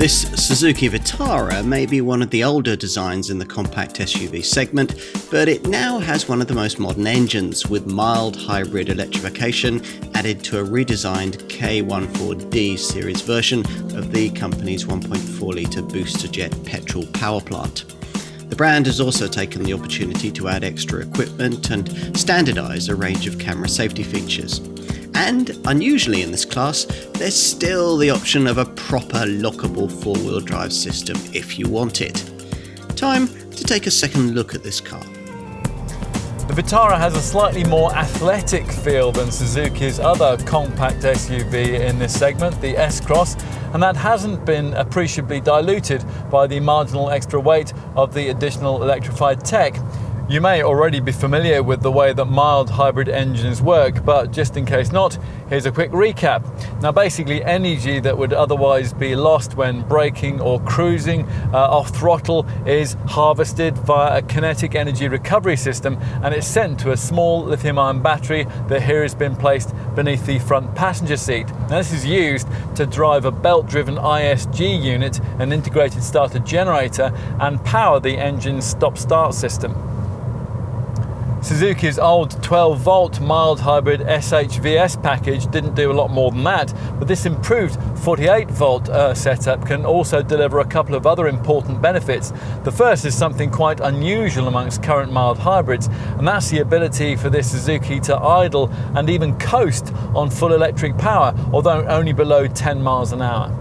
This Suzuki Vitara may be one of the older designs in the compact SUV segment, but it now has one of the most modern engines, with mild hybrid electrification added to a redesigned K14D series version of the company's 1.4-litre booster jet petrol power plant. The brand has also taken the opportunity to add extra equipment and standardise a range of camera safety features. And, unusually in this class, there's still the option of a proper lockable four-wheel drive system if you want it. Time to take a second look at this car. The Vitara has a slightly more athletic feel than Suzuki's other compact SUV in this segment, the S-Cross, and that hasn't been appreciably diluted by the marginal extra weight of the additional electrified tech. You may already be familiar with the way that mild hybrid engines work, but just in case not, here's a quick recap. Now basically, energy that would otherwise be lost when braking or cruising off throttle is harvested via a kinetic energy recovery system, and it's sent to a small lithium-ion battery that here has been placed beneath the front passenger seat. Now this is used to drive a belt-driven ISG unit, an integrated starter generator, and power the engine's stop-start system. Suzuki's old 12-volt mild hybrid SHVS package didn't do a lot more than that, but this improved 48-volt setup can also deliver a couple of other important benefits. The first is something quite unusual amongst current mild hybrids, and that's the ability for this Suzuki to idle and even coast on full electric power, although only below 10 miles an hour.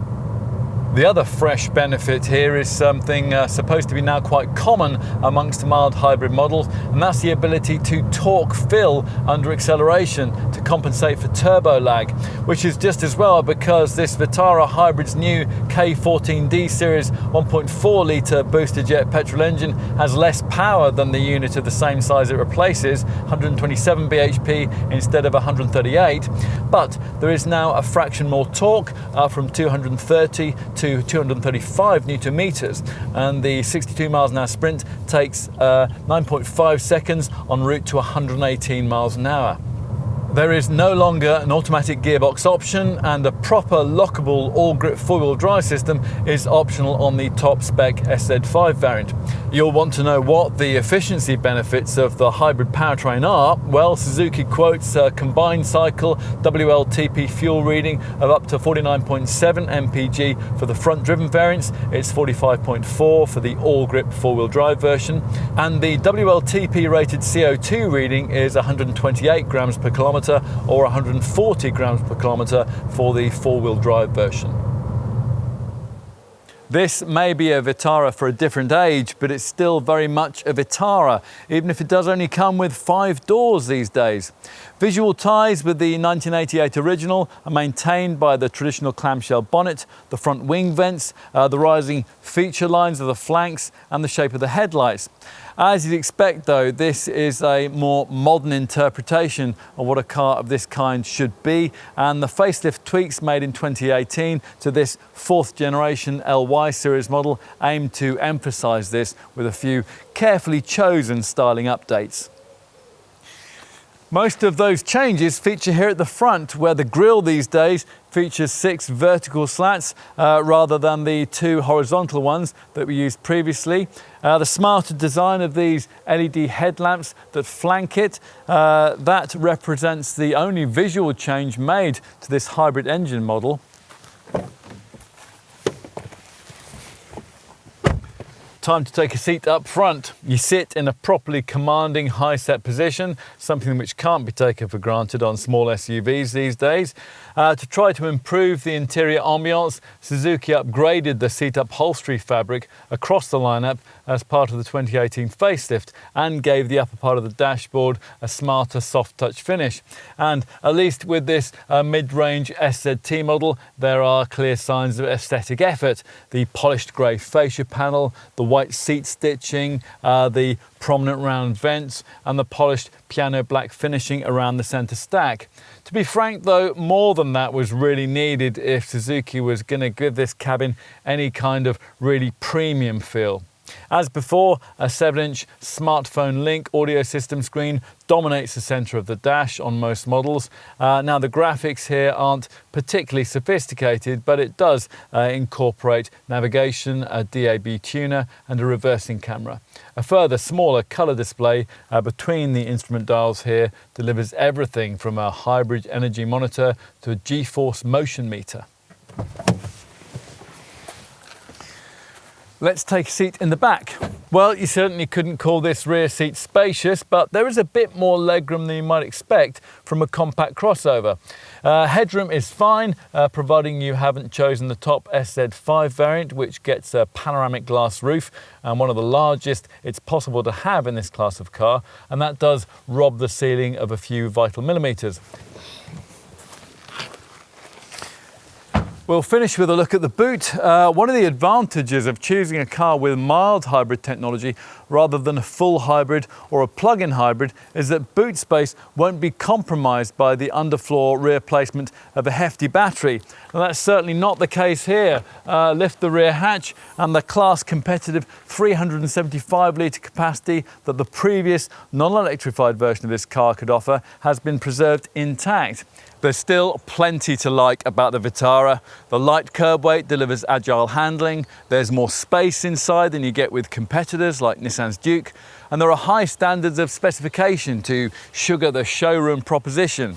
The other fresh benefit here is something supposed to be now quite common amongst mild hybrid models, and that's the ability to torque fill under acceleration to compensate for turbo lag, which is just as well because this Vitara hybrid's new K14D series 1.4-litre booster jet petrol engine has less power than the unit of the same size it replaces, 127 bhp instead of 138, but there is now a fraction more torque, from 230 to 235 newton meters, and the 62 miles an hour sprint takes 9.5 seconds en route to 118 miles an hour. There is no longer an automatic gearbox option, and a proper lockable all-grip four-wheel drive system is optional on the top-spec SZ5 variant. You'll want to know what the efficiency benefits of the hybrid powertrain are. Well, Suzuki quotes a combined cycle WLTP fuel reading of up to 49.7 mpg for the front-driven variants. It's 45.4 for the all-grip four-wheel drive version, and the WLTP rated CO2 reading is 128 grams per kilometre, or 140 grams per kilometre for the four-wheel drive version. This may be a Vitara for a different age, but it's still very much a Vitara, even if it does only come with 5 doors these days. Visual ties with the 1988 original are maintained by the traditional clamshell bonnet, the front wing vents, the rising feature lines of the flanks, and the shape of the headlights. As you'd expect though, this is a more modern interpretation of what a car of this kind should be, and the facelift tweaks made in 2018 to this 4th generation LY series model aim to emphasise this with a few carefully chosen styling updates. Most of those changes feature here at the front, where the grille these days features 6 vertical slats rather than the 2 horizontal ones that we used previously. The smarter design of these LED headlamps that flank it, that represents the only visual change made to this hybrid engine model. Time to take a seat up front. You sit in a properly commanding high-set position, something which can't be taken for granted on small SUVs these days. To try to improve the interior ambiance, Suzuki upgraded the seat upholstery fabric across the lineup as part of the 2018 facelift, and gave the upper part of the dashboard a smarter soft touch finish. And at least with this mid-range SZT model, there are clear signs of aesthetic effort. The polished grey fascia panel, the white seat stitching, the prominent round vents, and the polished piano black finishing around the centre stack. To be frank though, more than that was really needed if Suzuki was going to give this cabin any kind of really premium feel. As before, a 7-inch smartphone link audio system screen dominates the centre of the dash on most models. Now the graphics here aren't particularly sophisticated, but it does incorporate navigation, a DAB tuner and a reversing camera. A further smaller colour display between the instrument dials here delivers everything from a hybrid energy monitor to a G-force motion meter. Let's take a seat in the back. Well, you certainly couldn't call this rear seat spacious, but there is a bit more legroom than you might expect from a compact crossover. Headroom is fine, providing you haven't chosen the top SZ5 variant, which gets a panoramic glass roof and one of the largest it's possible to have in this class of car, and that does rob the ceiling of a few vital millimetres. We'll finish with a look at the boot. One of the advantages of choosing a car with mild hybrid technology rather than a full hybrid or a plug-in hybrid is that boot space won't be compromised by the underfloor rear placement of a hefty battery. And that's certainly not the case here. Lift the rear hatch and the class competitive 375 litre capacity that the previous non-electrified version of this car could offer has been preserved intact. There's still plenty to like about the Vitara. The light curb weight delivers agile handling, there's more space inside than you get with competitors like Nissan's Duke, and there are high standards of specification to sugar the showroom proposition.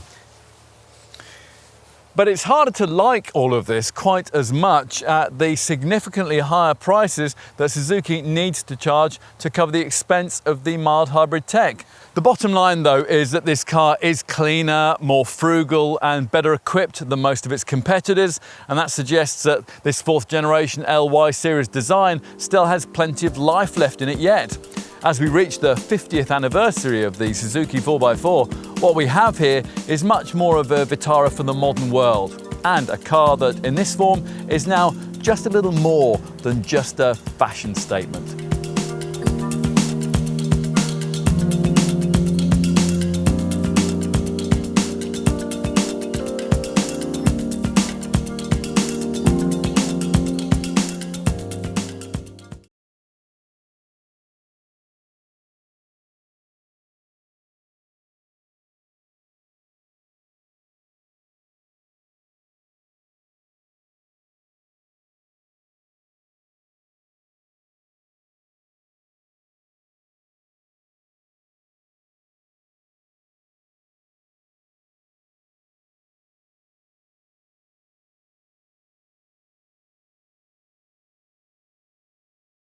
But it's harder to like all of this quite as much at the significantly higher prices that Suzuki needs to charge to cover the expense of the mild hybrid tech. The bottom line though is that this car is cleaner, more frugal and better equipped than most of its competitors, and that suggests that this 4th generation LY series design still has plenty of life left in it yet. As we reach the 50th anniversary of the Suzuki 4x4, what we have here is much more of a Vitara for the modern world, and a car that in this form is now just a little more than just a fashion statement.